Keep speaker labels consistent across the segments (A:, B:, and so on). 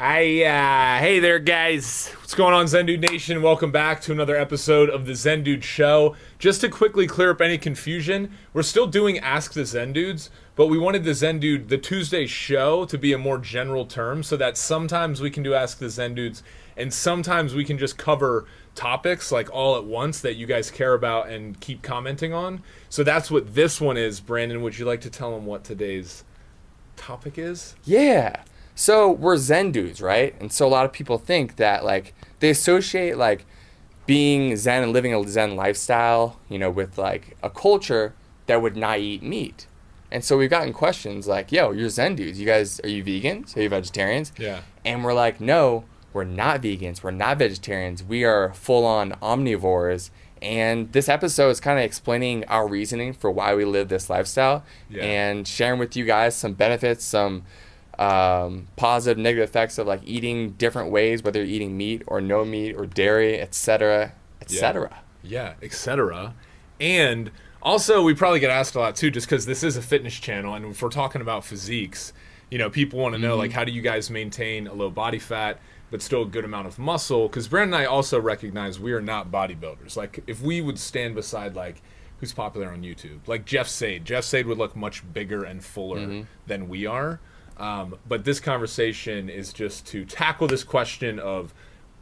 A: Hey there, guys. What's going on, Zen Dude Nation? Welcome back to another episode of the Zen Dude Show. Just to quickly clear up any confusion, we're still doing Ask the Zen Dudes, but we wanted the Tuesday show, to be a more general term, so that sometimes we can do Ask the Zen Dudes, and sometimes we can just cover topics like all at once that you guys care about and keep commenting on. So that's what this one is. Brandon, would you like to tell them what today's topic is?
B: Yeah. So we're Zen dudes, right? And so a lot of people think that they associate being Zen and living a Zen lifestyle, with a culture that would not eat meat. And so we've gotten questions like, yo, you're Zen dudes. You guys, are you vegans? Are you vegetarians?
A: Yeah.
B: And we're like, no, we're not vegans. We're not vegetarians. We are full-on omnivores. And this episode is kind of explaining our reasoning for why we live this lifestyle and sharing with you guys some benefits, some positive, negative effects of eating different ways, whether you're eating meat or no meat or dairy, etc., etc.
A: Yeah, etc. And also, we probably get asked a lot too, just because this is a fitness channel, and if we're talking about physiques, people want to know how do you guys maintain a low body fat but still a good amount of muscle? Because Brandon and I also recognize we are not bodybuilders. If we would stand beside who's popular on YouTube, like Jeff Sade would look much bigger and fuller than we are. But this conversation is just to tackle this question of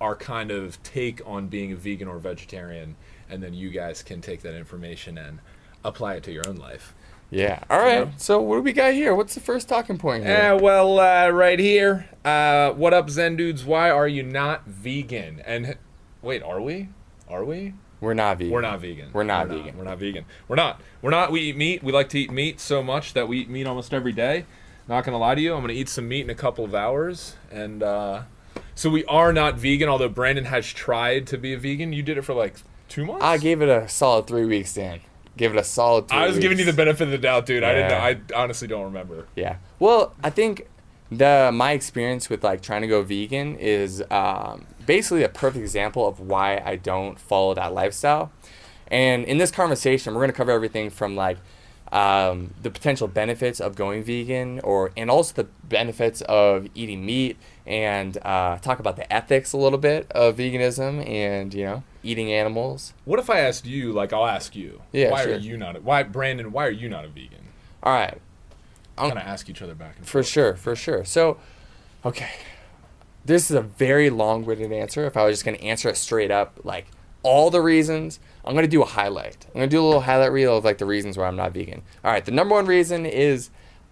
A: our kind of take on being a vegan or vegetarian, and then you guys can take that information and apply it to your own life.
B: Yeah. All right. So what do we got here? What's the first talking point here?
A: Right here. What up, Zen dudes? Why are you not vegan? And wait, are we?
B: We're not vegan.
A: We're not vegan.
B: We're not vegan.
A: We're not vegan. We're not. We eat meat. We like to eat meat so much that we eat meat almost every day. Not gonna lie to you, I'm gonna eat some meat in a couple of hours, and so we are not vegan. Although Brandon has tried to be a vegan, you did it for 2 months.
B: I gave it a solid 3 weeks, Dan. Give it a solid 3 weeks.
A: I was giving you the benefit of the doubt, dude. Yeah. I honestly don't remember.
B: Yeah. Well, I think my experience with trying to go vegan is basically a perfect example of why I don't follow that lifestyle. And in this conversation, we're gonna cover everything from the potential benefits of going vegan, and also the benefits of eating meat, and talk about the ethics a little bit of veganism and eating animals.
A: What if I asked you? I'll ask you.
B: Yeah,
A: why
B: sure.
A: are you not? Why, Brandon? Why are you not a vegan?
B: All right.
A: I'm gonna ask each other back and
B: forth. For sure. So, okay, this is a very long-winded answer. If I was just gonna answer it straight up, all the reasons, I'm going to do a highlight. I'm going to do a little highlight reel of the reasons why I'm not vegan. All right, the number one reason is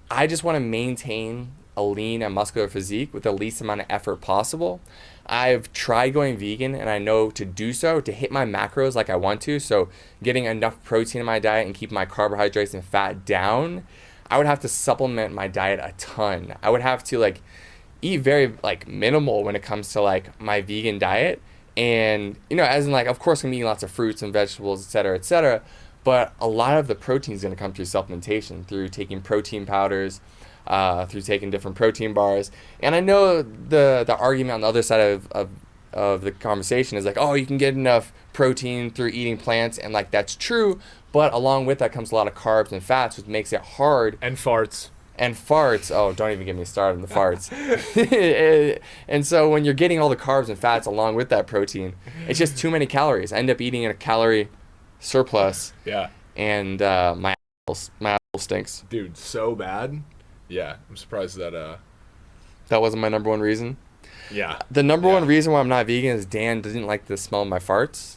B: I just want to maintain a lean and muscular physique with the least amount of effort possible. I've tried going vegan, and I know to do so, to hit my macros like I want to, so getting enough protein in my diet and keeping my carbohydrates and fat down, I would have to supplement my diet a ton. I would have to eat very minimal when it comes to my vegan diet. And, as in of course I'm eating lots of fruits and vegetables, et cetera, but a lot of the protein is going to come through supplementation, through taking protein powders, through taking different protein bars. And I know the argument on the other side of the conversation is oh, you can get enough protein through eating plants, and that's true, but along with that comes a lot of carbs and fats, which makes it hard.
A: And farts.
B: Oh, don't even get me started on the farts. And so when you're getting all the carbs and fats along with that protein, it's just too many calories. I end up eating a calorie surplus.
A: Yeah.
B: And my apple stinks.
A: Dude, so bad. Yeah, I'm surprised that
B: that wasn't my number one reason.
A: Yeah.
B: The number one reason why I'm not vegan is Dan doesn't like the smell of my farts.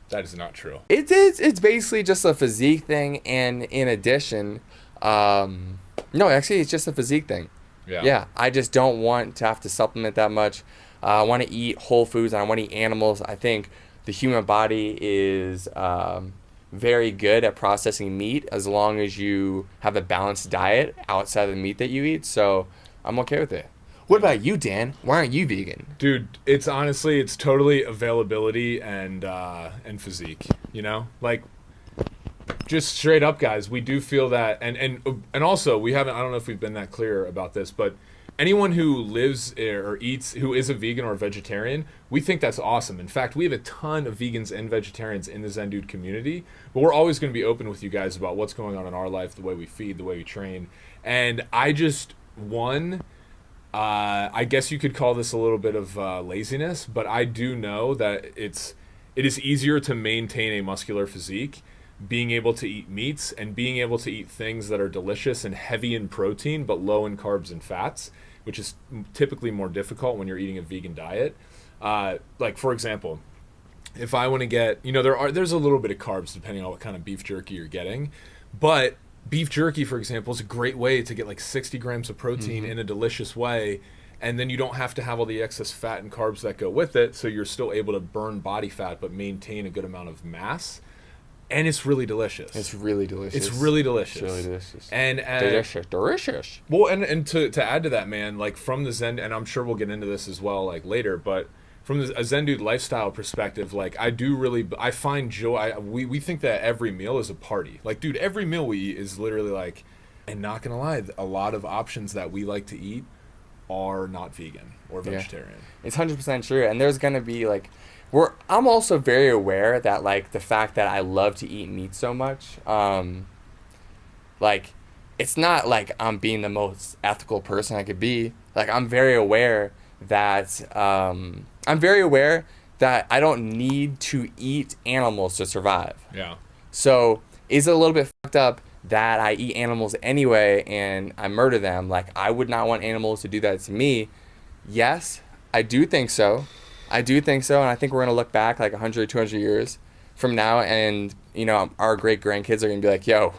A: That is not true.
B: It's basically just a physique thing, and in addition, no, actually, it's just a physique thing. Yeah. I just don't want to have to supplement that much. I want to eat whole foods, and I want to eat animals. I think the human body is very good at processing meat as long as you have a balanced diet outside of the meat that you eat. So I'm okay with it. What about you, Dan? Why aren't you vegan?
A: Dude, it's totally availability and physique. Just straight up, guys, we do feel that, and also I don't know if we've been that clear about this, but anyone who lives or eats, who is a vegan or a vegetarian, we think that's awesome. In fact, we have a ton of vegans and vegetarians in the Zen Dude community, but we're always going to be open with you guys about what's going on in our life, the way we feed, the way we train. And I just, I guess you could call this a little bit of laziness, but I do know that it is easier to maintain a muscular physique being able to eat meats and being able to eat things that are delicious and heavy in protein but low in carbs and fats, which is typically more difficult when you're eating a vegan diet. Like for example, if I want to get, there's a little bit of carbs depending on what kind of beef jerky you're getting, but beef jerky, for example, is a great way to get like 60 grams of protein in a delicious way, and then you don't have to have all the excess fat and carbs that go with it, so you're still able to burn body fat but maintain a good amount of mass. And it's really delicious.
B: It's really delicious.
A: It's really delicious.
B: It's really delicious.
A: And
B: delicious.
A: Well, and to add to that, man, like from the Zen, and I'm sure we'll get into this as well, like later, but from a Zen dude lifestyle perspective, like I find joy. We think that every meal is a party. Like, dude, every meal we eat is literally like, and not gonna lie, a lot of options that we like to eat are not vegan or vegetarian.
B: Yeah. It's 100% true. And there's gonna be like, I'm also very aware that like the fact that I love to eat meat so much, like it's not like I'm being the most ethical person I could be. Like I'm very aware that I don't need to eat animals to survive.
A: Yeah.
B: So is it a little bit fucked up that I eat animals anyway and I murder them? Like I would not want animals to do that to me. Yes, I do think so. And I think we're going to look back like 100, 200 years from now, and, our great-grandkids are going to be like, yo,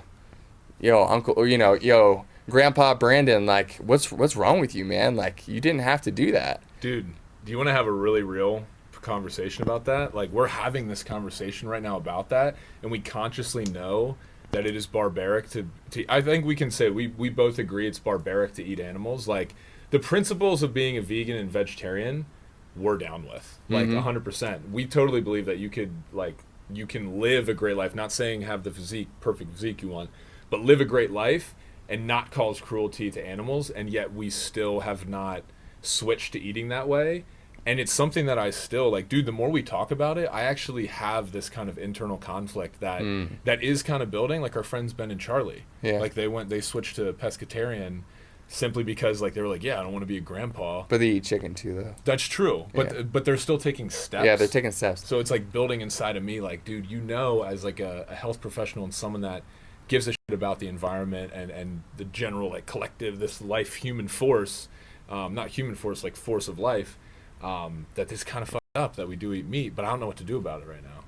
B: uncle, or, yo, Grandpa Brandon, like, what's wrong with you, man? Like, you didn't have to do that.
A: Dude, do you want to have a really real conversation about that? Like, we're having this conversation right now about that, and we consciously know that it is barbaric to I think we can say we both agree it's barbaric to eat animals. Like, the principles of being a vegan and vegetarian we're down with, like 100%. We totally believe that you can live a great life, not saying have the perfect physique you want, but live a great life and not cause cruelty to animals, and yet we still have not switched to eating that way. And it's something that I still like, dude, the more we talk about it, I actually have this kind of internal conflict that is kind of building. Like our friends Ben and Charlie, like they switched to pescatarian simply because like they were like, yeah, I don't want to be a grandpa.
B: But they eat chicken too, though.
A: That's true. But they're still taking steps.
B: Yeah, they're taking steps.
A: So it's like building inside of me, like, dude, as like a health professional and someone that gives a shit about the environment and the general like collective, this life human force, not human force, like force of life, that this kind of fucked up that we do eat meat, but I don't know what to do about it right now.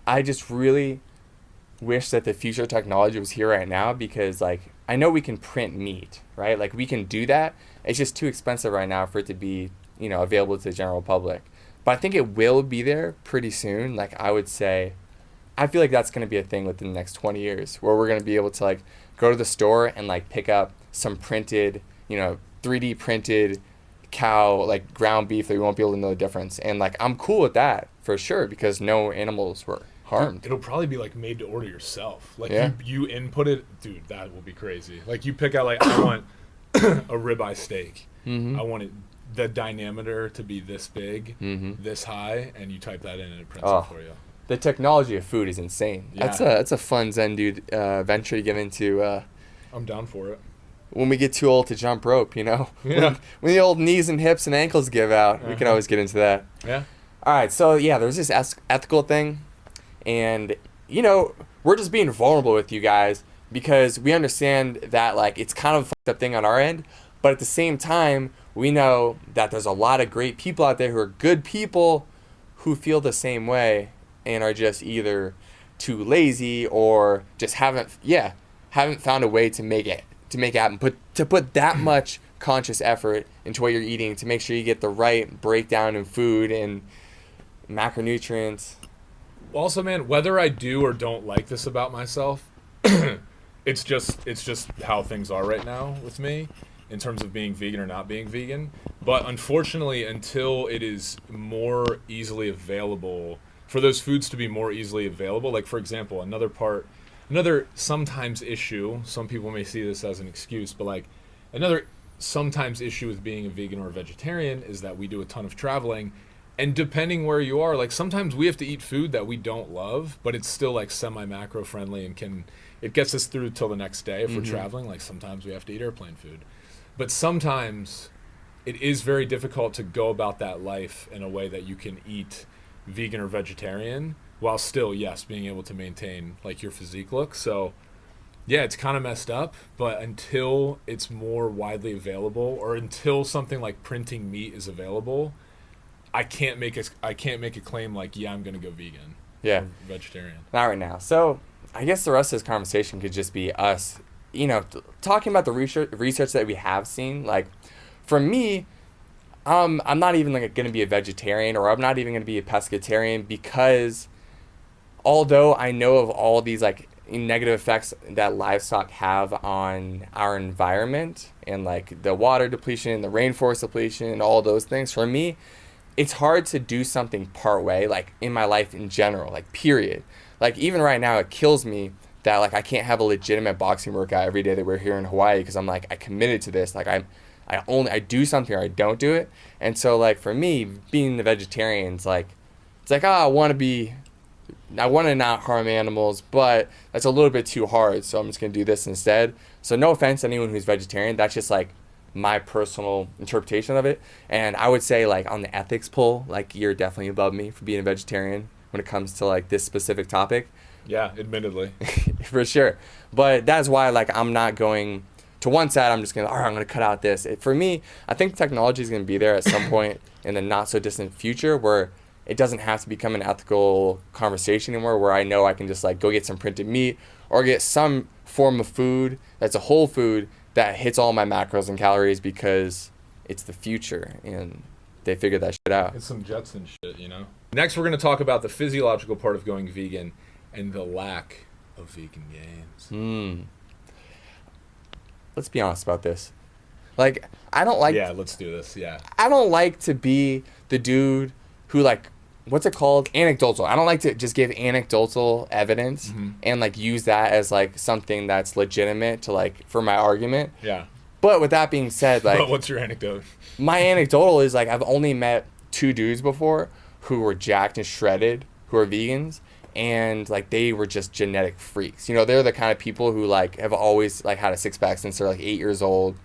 B: I just really wish that the future technology was here right now, because like I know we can print meat, right? Like we can do that. It's just too expensive right now for it to be, available to the general public. But I think it will be there pretty soon. Like I would say, I feel like that's going to be a thing within the next 20 years where we're going to be able to like go to the store and like pick up some printed, 3D printed cow, like ground beef that we won't be able to know the difference. And like I'm cool with that for sure, because no animals were harmed.
A: It'll probably be like made to order yourself. Like
B: Yeah.
A: you input it, dude. That will be crazy. Like you pick out like I want a ribeye steak. I want the diameter to be this big, this high, and you type that in and it prints it for you.
B: The technology of food is insane.
A: Yeah.
B: That's a fun Zen dude venture to get into.
A: I'm down for it.
B: When we get too old to jump rope,
A: Yeah.
B: when the old knees and hips and ankles give out, we can always get into that.
A: Yeah.
B: All right, so yeah, there's this ethical thing, and we're just being vulnerable with you guys because we understand that like it's kind of a fucked up thing on our end, but at the same time, we know that there's a lot of great people out there who are good people who feel the same way and are just either too lazy or just haven't found a way to make it happen, to put that much conscious effort into what you're eating to make sure you get the right breakdown in food and macronutrients.
A: Also, man, whether I do or don't like this about myself, it's just how things are right now with me in terms of being vegan or not being vegan. But unfortunately, until it is more easily available, for those foods to be more easily available, like for example, another sometimes issue, some people may see this as an excuse, but like another sometimes issue with being a vegan or a vegetarian is that we do a ton of traveling. And depending where you are, like sometimes we have to eat food that we don't love, but it's still like semi-macro friendly and it gets us through till the next day if we're traveling. Like sometimes we have to eat airplane food. But sometimes it is very difficult to go about that life in a way that you can eat vegan or vegetarian while still, yes, being able to maintain like your physique look. So yeah, it's kind of messed up, but until it's more widely available, or until something like printing meat is available, I can't make a claim like, yeah, I'm gonna go vegan.
B: Yeah.
A: Or vegetarian.
B: Not right now. So I guess the rest of this conversation could just be us, talking about the research that we have seen. Like, for me, I'm not even like going to be a vegetarian, or I'm not even going to be a pescatarian, because although I know of all these like negative effects that livestock have on our environment, and like the water depletion, the rainforest depletion, and all those things, for me, it's hard to do something part way, like in my life in general, like period. Like even right now, it kills me that like I can't have a legitimate boxing workout every day that we're here in Hawaii, because I'm like, I committed to this. Like I do something or I don't do it. And so like for me, being the vegetarian, it's like, I want to not harm animals, but that's a little bit too hard. So I'm just going to do this instead. So no offense to anyone who's vegetarian. That's just like my personal interpretation of it. And I would say like on the ethics poll, like you're definitely above me for being a vegetarian when it comes to like this specific topic.
A: Yeah, admittedly.
B: For sure. But that's why like I'm not going to one side. I'm just going to, all right, I'm going to cut out this. For me, I think technology is going to be there at some point in the not so distant future where it doesn't have to become an ethical conversation anymore, where I know I can just like go get some printed meat or get some form of food that's a whole food that hits all my macros and calories, because it's the future and they figured that shit out.
A: It's some Jetson shit, you know? Next, we're going to talk about the physiological part of going vegan and the lack of vegan gains.
B: Let's be honest about this. Like, I don't like...
A: Yeah, let's do this, yeah.
B: I don't like to be the dude who, like, what's it called? Anecdotal. I don't like to just give anecdotal evidence and, like, use that as, like, something that's legitimate to, like, for my argument.
A: Yeah.
B: But with that being said, like...
A: What's your anecdote?
B: My anecdotal is, like, I've only met 2 dudes before who were jacked and shredded, who are vegans, and like they were just genetic freaks. You know, they're the kind of people who like have always like had a six-pack since they're like 8 years old,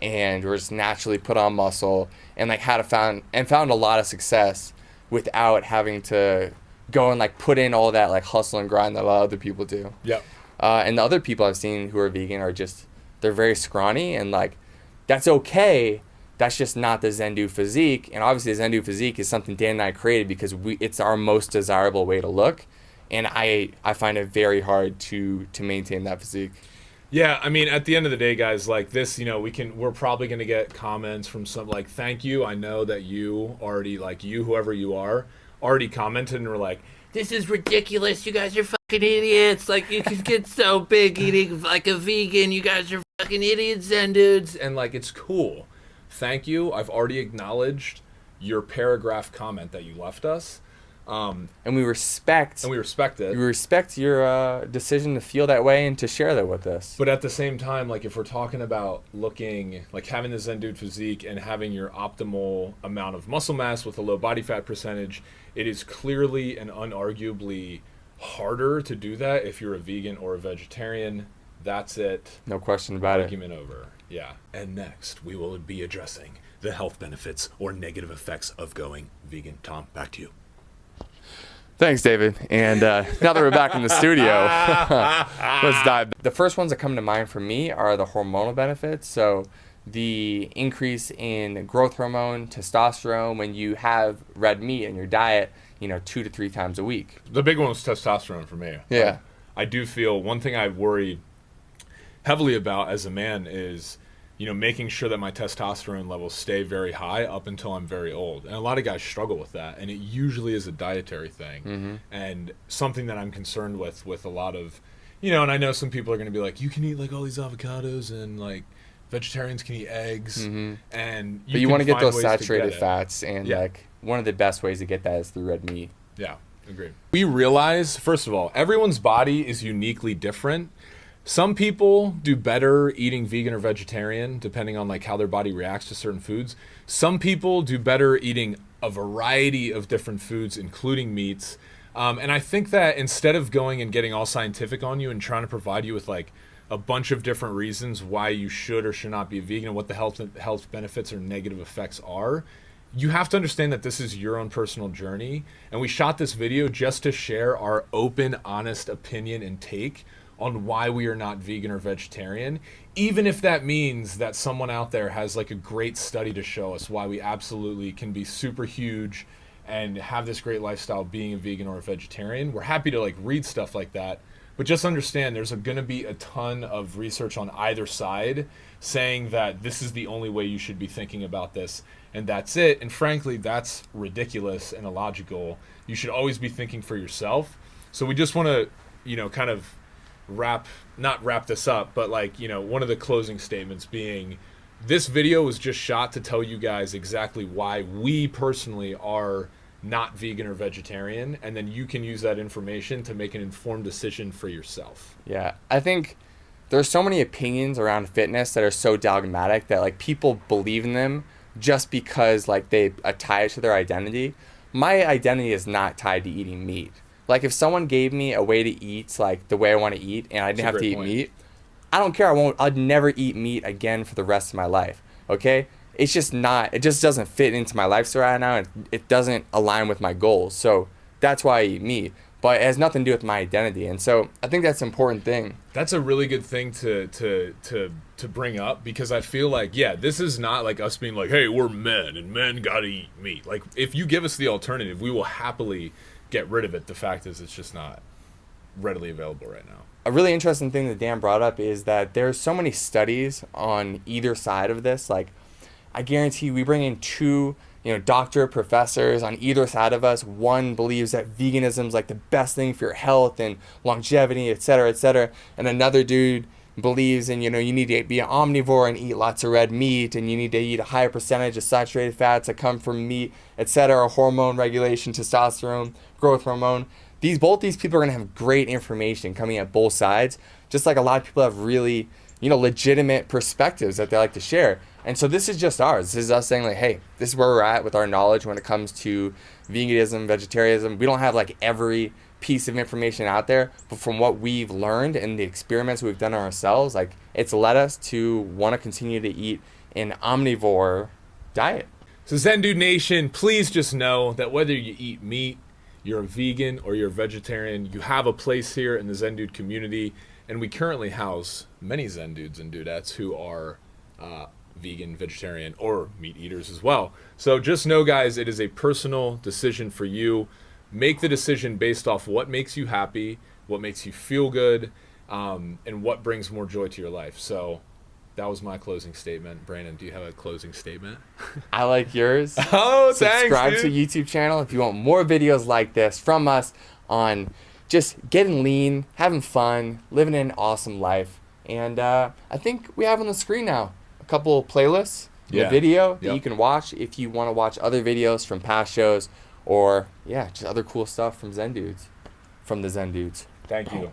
B: and were just naturally put on muscle, and like found a lot of success without having to go and like put in all that like hustle and grind that a lot of other people do.
A: Yep.
B: And the other people I've seen who are vegan are just, they're very scrawny, and like that's okay. That's just not the Zendu physique. And obviously the Zendu physique is something Dan and I created because it's our most desirable way to look. And I find it very hard to maintain that physique.
A: Yeah, I mean, at the end of the day, guys, like this, you know, we're probably going to get comments from some, like, thank you. I know that you already, like, whoever you are, already commented and were like, this is ridiculous. You guys are fucking idiots. Like, you can get so big eating like a vegan. You guys are fucking idiots and dudes. And, like, it's cool. Thank you. I've already acknowledged your paragraph comment that you left us.
B: And we respect
A: it.
B: We respect your decision to feel that way and to share that with us.
A: But at the same time, like if we're talking about looking, like having the Zen Dude physique and having your optimal amount of muscle mass with a low body fat percentage, it is clearly and unarguably harder to do that if you're a vegan or a vegetarian. That's it.
B: No question about
A: Argument over. Yeah. And next, we will be addressing the health benefits or negative effects of going vegan. Tom, back to you.
B: Thanks, David. And now that we're back in the studio, let's dive. The first ones that come to mind for me are the hormonal benefits. So the increase in growth hormone, testosterone, when you have red meat in your diet, 2 to 3 times a week.
A: The big one was testosterone for me.
B: Yeah.
A: I do feel one thing I worry heavily about as a man is, making sure that my testosterone levels stay very high up until I'm very old. And a lot of guys struggle with that. And it usually is a dietary thing. And something that I'm concerned with a lot of, and I know some people are going to be like, you can eat like all these avocados and like vegetarians can eat eggs. And
B: but you want to get those saturated fats. And like one of the best ways to get that is through red meat.
A: Yeah, agreed. We realize, first of all, everyone's body is uniquely different. Some people do better eating vegan or vegetarian, depending on like how their body reacts to certain foods. Some people do better eating a variety of different foods, including meats. And I think that instead of going and getting all scientific on you and trying to provide you with like a bunch of different reasons why you should or should not be vegan and what the health benefits or negative effects are, you have to understand that this is your own personal journey. And we shot this video just to share our open, honest opinion and take on why we are not vegan or vegetarian, even if that means that someone out there has like a great study to show us why we absolutely can be super huge and have this great lifestyle being a vegan or a vegetarian. We're happy to like read stuff like that, but just understand there's going to be a ton of research on either side saying that this is the only way you should be thinking about this, and that's it. And frankly, that's ridiculous and illogical. You should always be thinking for yourself. So we just want to, kind of not wrap this up, but like, one of the closing statements being, this video was just shot to tell you guys exactly why we personally are not vegan or vegetarian, and then you can use that information to make an informed decision for yourself.
B: Yeah, I think there's so many opinions around fitness that are so dogmatic that like people believe in them just because like they tie it to their identity. My identity is not tied to eating meat. Like if someone gave me a way to eat like the way I want to eat and I didn't have to eat meat, I don't care. I'd never eat meat again for the rest of my life. Okay? It just doesn't fit into my lifestyle right now, and it doesn't align with my goals. So that's why I eat meat. But it has nothing to do with my identity. And so I think that's an important thing.
A: That's a really good thing to bring up, because I feel like, this is not like us being like, hey, we're men and men gotta eat meat. Like if you give us the alternative, we will happily get rid of it. The fact is, it's just not readily available right now.
B: A really interesting thing that Dan brought up is that there's so many studies on either side of this. Like, I guarantee we bring in two, doctor professors on either side of us. One believes that veganism is like the best thing for your health and longevity, et cetera, et cetera. And another dude believes in, you need to be an omnivore and eat lots of red meat, and you need to eat a higher percentage of saturated fats that come from meat, et cetera, hormone regulation, testosterone, growth hormone. Both these people are going to have great information coming at both sides, just like a lot of people have really, legitimate perspectives that they like to share. And so this is just ours. This is us saying like, hey, this is where we're at with our knowledge when it comes to veganism, vegetarianism. We don't have like every piece of information out there, but from what we've learned and the experiments we've done on ourselves, like it's led us to want to continue to eat an omnivore diet.
A: So Zen Dude Nation, please just know that whether you eat meat, you're a vegan, or you're a vegetarian, you have a place here in the Zen Dude community, and we currently house many Zen Dudes and Dudettes who are vegan, vegetarian, or meat eaters as well. So just know, guys, it is a personal decision for you. Make the decision based off what makes you happy, what makes you feel good, and what brings more joy to your life. So that was my closing statement. Brandon, do you have a closing statement?
B: I like yours.
A: Oh, thanks,
B: Subscribe
A: dude.
B: to the YouTube channel if you want more videos like this from us on just getting lean, having fun, living an awesome life. And I think we have on the screen now a couple playlists, the video that you can watch if you want to watch other videos from past shows, or just other cool stuff from the Zen Dudes.
A: Thank you.